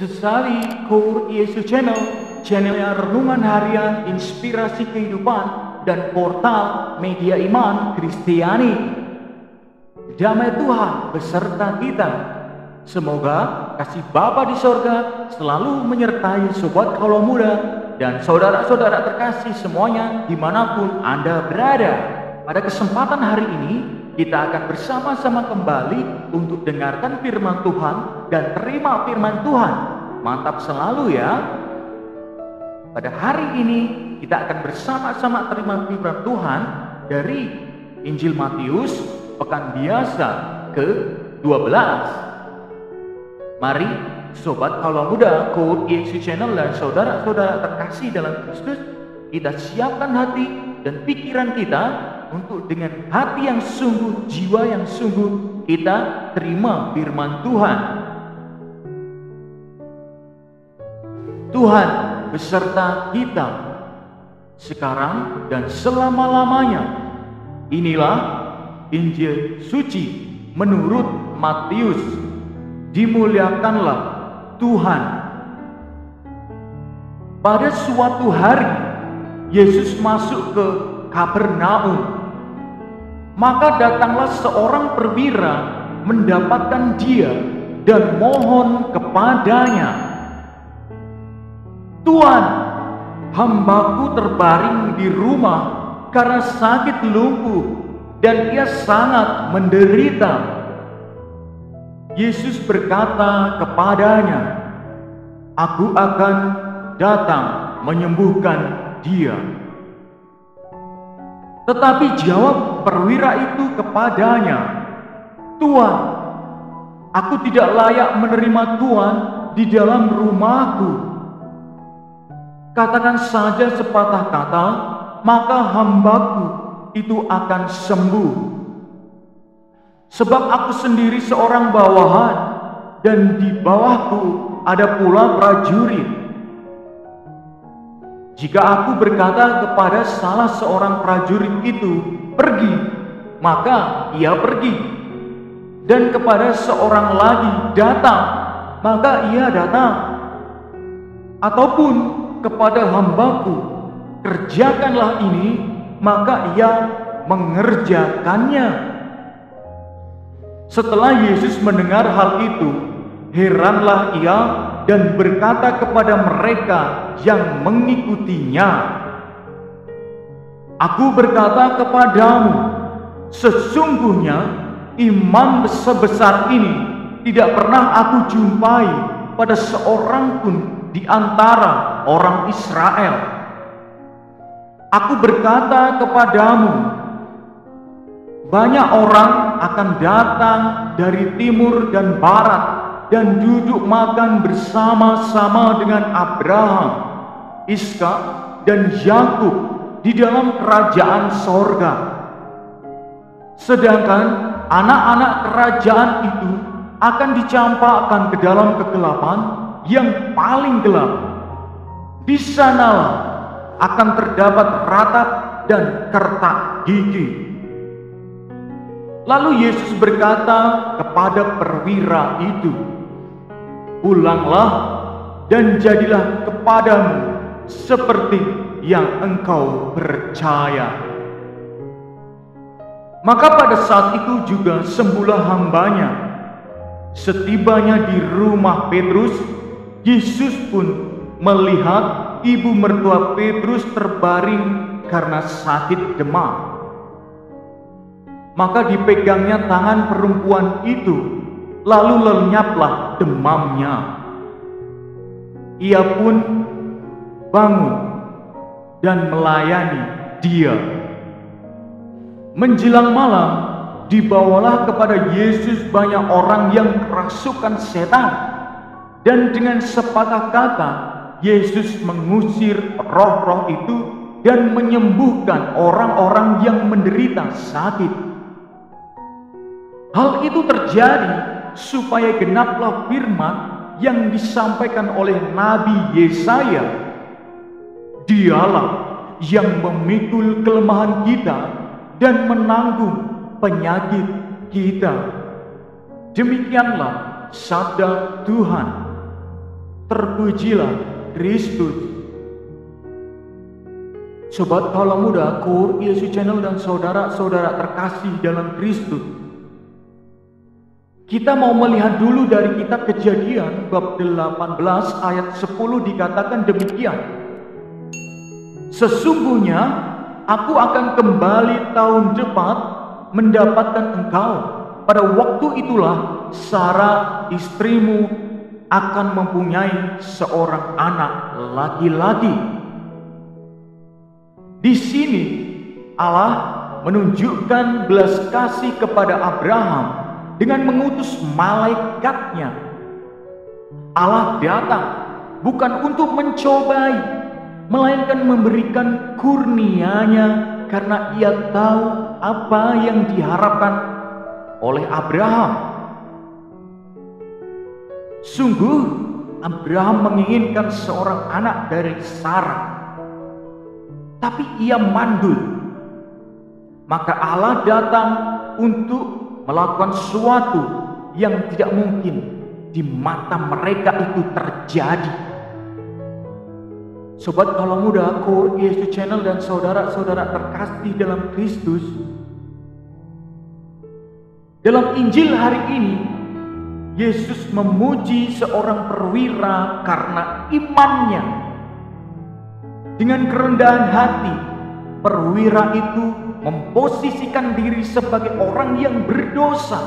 Sesali Core Yesus Channel, channelnya renungan harian inspirasi kehidupan dan portal media iman Kristiani. Damai Tuhan beserta kita. Semoga kasih Bapa di sorga selalu menyertai Sobat Kaulo Muda dan saudara-saudara terkasih semuanya dimanapun Anda berada. Pada kesempatan hari ini, kita akan bersama-sama kembali untuk dengarkan firman Tuhan dan terima firman Tuhan. Mantap selalu ya. Pada hari ini kita akan bersama-sama terima firman Tuhan dari Injil Matius pekan biasa ke-12. Mari Sobat Kaulo Muda, Core Yesus Channel dan saudara-saudara terkasih dalam Kristus, kita siapkan hati dan pikiran kita untuk dengan hati yang sungguh, jiwa yang sungguh, kita terima firman Tuhan. Tuhan beserta kita sekarang dan selama-lamanya. Inilah Injil suci menurut Matius. Dimuliakanlah Tuhan. Pada suatu hari Yesus masuk ke Kapernaum. Maka datanglah seorang perwira mendapatkan dia dan mohon kepadanya, "Tuan, hambaku terbaring di rumah karena sakit lumpuh dan ia sangat menderita." Yesus berkata kepadanya, "Aku akan datang menyembuhkan dia." Tetapi jawab perwira itu kepadanya, "Tuan, aku tidak layak menerima Tuan di dalam rumahku. Katakan saja sepatah kata, maka hambaku itu akan sembuh. Sebab aku sendiri seorang bawahan, dan di bawahku ada pula prajurit. Jika aku berkata kepada salah seorang prajurit itu, 'Pergi,' maka ia pergi. Dan kepada seorang lagi, 'Datang,' maka ia datang. Ataupun kepada hambaku, 'Kerjakanlah ini,' maka ia mengerjakannya." Setelah Yesus mendengar hal itu, heranlah ia dan berkata kepada mereka yang mengikutinya, "Aku berkata kepadamu, sesungguhnya iman sebesar ini tidak pernah aku jumpai pada seorang pun di antara orang Israel. Aku berkata kepadamu, banyak orang akan datang dari timur dan barat dan duduk makan bersama-sama dengan Abraham, Ishak, dan Yakub di dalam kerajaan sorga. Sedangkan anak-anak kerajaan itu akan dicampakkan ke dalam kegelapan yang paling gelap. Di sanalah akan terdapat ratap dan kertak gigi." Lalu Yesus berkata kepada perwira itu, "Pulanglah dan jadilah kepadamu seperti yang engkau percaya." Maka pada saat itu juga sembuhlah hambanya. Setibanya di rumah Petrus, Yesus pun melihat ibu mertua Petrus terbaring karena sakit demam. Maka dipegangnya tangan perempuan itu, lalu lenyaplah demamnya. Ia pun bangun dan melayani dia. Menjelang malam, dibawalah kepada Yesus banyak orang yang kerasukan setan, dan dengan sepatah kata Yesus mengusir roh-roh itu dan menyembuhkan orang-orang yang menderita sakit. Hal itu terjadi supaya genaplah firman yang disampaikan oleh Nabi Yesaya, "Dialah yang memikul kelemahan kita dan menanggung penyakit kita." Demikianlah sabda Tuhan. Terpujilah Kristus. Sobat Kala Muda, KUR Yesus Channel dan saudara-saudara terkasih dalam Kristus, kita mau melihat dulu dari kitab Kejadian bab 18 ayat 10 dikatakan demikian. Sesungguhnya aku akan kembali tahun depan mendapatkan engkau. Pada waktu itulah Sarah istrimu akan mempunyai seorang anak laki-laki. Di sini Allah menunjukkan belas kasih kepada Abraham dengan mengutus malaikatnya. Allah datang bukan untuk mencobai, melainkan memberikan kurnia-Nya karena Ia tahu apa yang diharapkan oleh Abraham. Sungguh Abraham menginginkan seorang anak dari Sarah, tapi ia mandul. Maka Allah datang untuk melakukan sesuatu yang tidak mungkin di mata mereka itu terjadi. Sobat Kala Muda, KUR Yesus Channel dan saudara-saudara terkasih dalam Kristus, dalam Injil hari ini Yesus memuji seorang perwira karena imannya. Dengan kerendahan hati, perwira itu memposisikan diri sebagai orang yang berdosa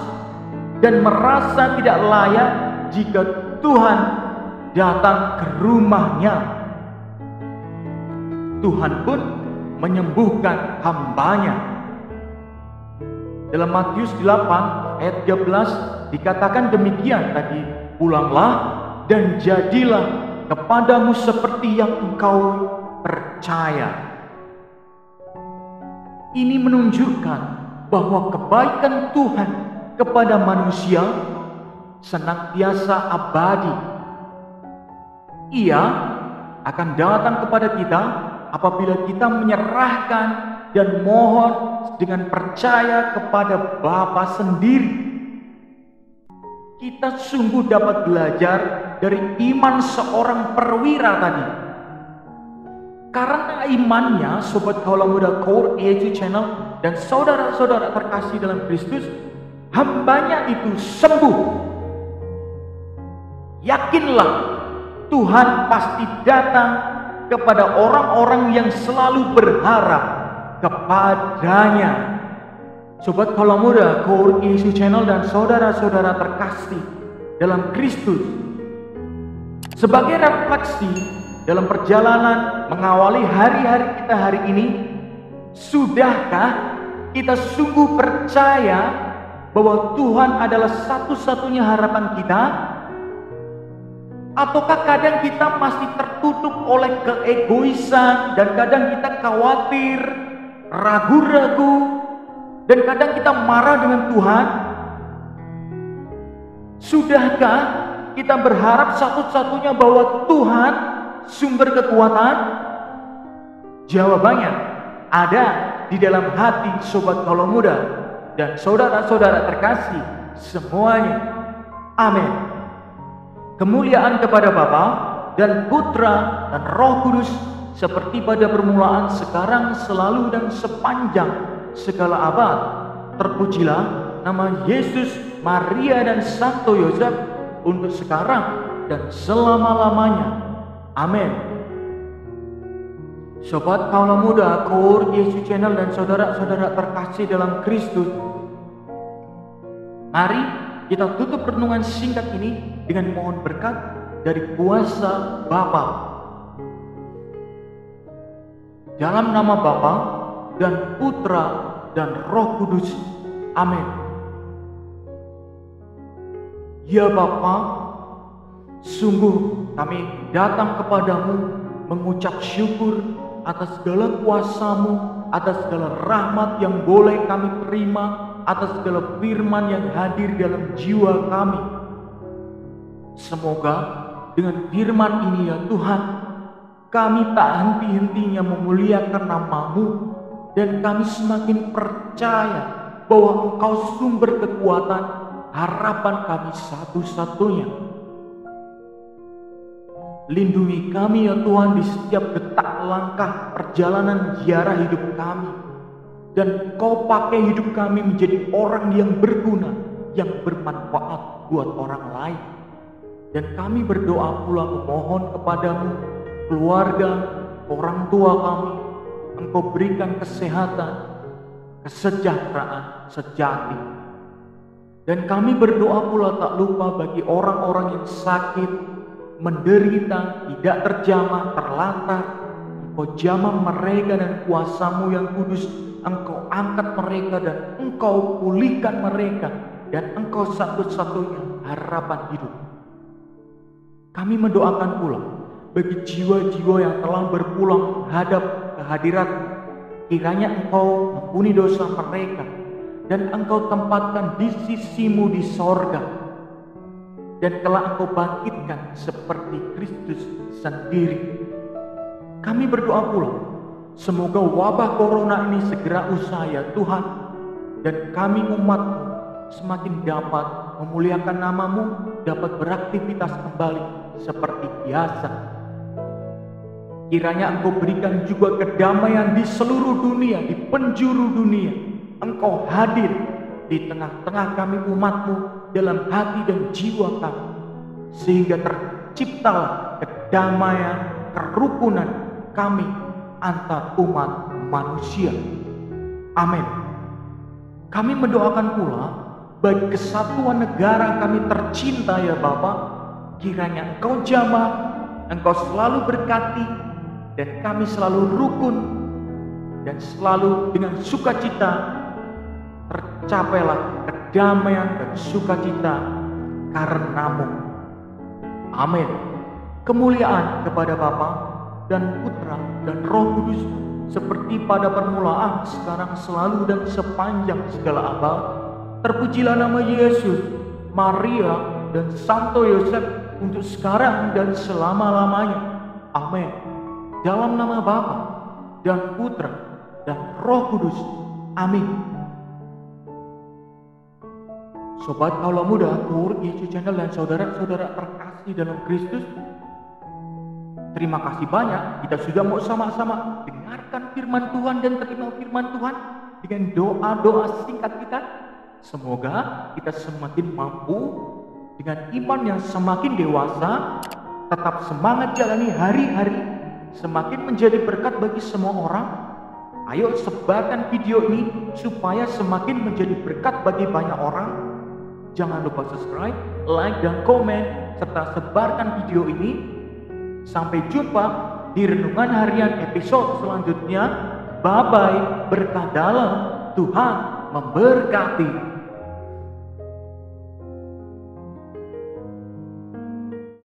dan merasa tidak layak jika Tuhan datang ke rumahnya. Tuhan pun menyembuhkan hamba-Nya. Dalam Matius 8 ayat 13 dikatakan demikian tadi, pulanglah dan jadilah kepadamu seperti yang engkau percaya. Ini menunjukkan bahwa kebaikan Tuhan kepada manusia senantiasa abadi. Ia akan datang kepada kita apabila kita menyerahkan dan mohon dengan percaya kepada Bapa sendiri. Kita sungguh dapat belajar dari iman seorang perwira tadi. Karena imannya, Sobat Kala Muda KUR Yesus Channel dan saudara-saudara terkasih dalam Kristus, hambanya itu sembuh. Yakinlah, Tuhan pasti datang kepada orang-orang yang selalu berharap kepadanya. Sobat Kala Muda KUR Yesus Channel dan saudara-saudara terkasih dalam Kristus, sebagai refleksi dalam perjalanan mengawali hari-hari kita hari ini, sudahkah kita sungguh percaya bahwa Tuhan adalah satu-satunya harapan kita? Ataukah kadang kita masih tertutup oleh keegoisan dan kadang kita khawatir, ragu-ragu, dan kadang kita marah dengan Tuhan? Sudahkah kita berharap satu-satunya bahwa Tuhan sumber kekuatan? Jawabannya ada di dalam hati Sobat Kala Muda dan saudara-saudara terkasih semuanya. Amin. Kemuliaan kepada Bapa dan Putra dan Roh Kudus, seperti pada permulaan, sekarang, selalu, dan sepanjang segala abad. Terpujilah nama Yesus, Maria, dan Santo Yosef untuk sekarang dan selama-lamanya. Amin. Sobat Kala Muda KUR Yesus Channel dan saudara-saudara terkasih dalam Kristus, mari kita tutup renungan singkat ini dengan mohon berkat dari kuasa Bapa. Dalam nama Bapa dan Putra dan Roh Kudus. Amin. Ya Bapa, sungguh kami datang kepadamu mengucap syukur atas segala kuasa-Mu, atas segala rahmat yang boleh kami terima, atas segala firman yang hadir dalam jiwa kami. Semoga dengan firman ini ya Tuhan, kami tak henti-hentinya memuliakan nama-Mu, dan kami semakin percaya bahwa Engkau sumber kekuatan, harapan kami satu-satunya. Lindungi kami ya Tuhan di setiap detak langkah perjalanan ziarah hidup kami. Dan Kau pakai hidup kami menjadi orang yang berguna, yang bermanfaat buat orang lain. Dan kami berdoa pula memohon kepadamu, keluarga, orang tua kami, Engkau berikan kesehatan, kesejahteraan sejati. Dan kami berdoa pula tak lupa bagi orang-orang yang sakit, menderita, tidak terjamah, terlantar. Engkau jamah mereka dan kuasa-Mu yang kudus. Engkau angkat mereka dan Engkau pulihkan mereka. Dan Engkau satu-satunya harapan hidup. Kami mendoakan pula bagi jiwa-jiwa yang telah berpulang menghadap kehadirat-Mu. Kiranya Engkau ampuni dosa mereka dan Engkau tempatkan di sisi-Mu di sorga. Dan telah Engkau bangkitkan seperti Kristus sendiri. Kami berdoa pula, semoga wabah corona ini segera usai ya Tuhan. Dan kami umat-Mu semakin dapat memuliakan nama-Mu, dapat beraktivitas kembali seperti biasa. Kiranya Engkau berikan juga kedamaian di seluruh dunia, di penjuru dunia. Engkau hadir di tengah-tengah kami umat-Mu, dalam hati dan jiwa kami, sehingga terciptalah kedamaian, kerukunan kami antar umat manusia. Amin. Kami mendoakan pula bagi kesatuan negara kami tercinta ya Bapa. Kiranya Engkau jamah, Engkau selalu berkati, dan kami selalu rukun dan selalu dengan sukacita tercapailah kedamaian dan sukacita karena-Mu. Amin. Kemuliaan kepada Bapa dan Putra dan Roh Kudus, seperti pada permulaan, sekarang, selalu, dan sepanjang segala abad. Terpujilah nama Yesus, Maria, dan Santo Yosef untuk sekarang dan selama-lamanya. Amin. Dalam nama Bapa dan Putra dan Roh Kudus. Amin. Sobat Kaula Muda, Kur Yesus Channel dan saudara-saudara terkasih dalam Kristus, terima kasih banyak kita sudah mau sama-sama dengarkan firman Tuhan dan terima firman Tuhan dengan doa-doa singkat kita. Semoga kita semakin mampu dengan iman yang semakin dewasa, tetap semangat jalani hari-hari, semakin menjadi berkat bagi semua orang. Ayo sebarkan video ini supaya semakin menjadi berkat bagi banyak orang. Jangan lupa subscribe, like, dan komen, serta sebarkan video ini. Sampai jumpa di Renungan Harian episode selanjutnya. Bye-bye, berkah dalam, Tuhan memberkati.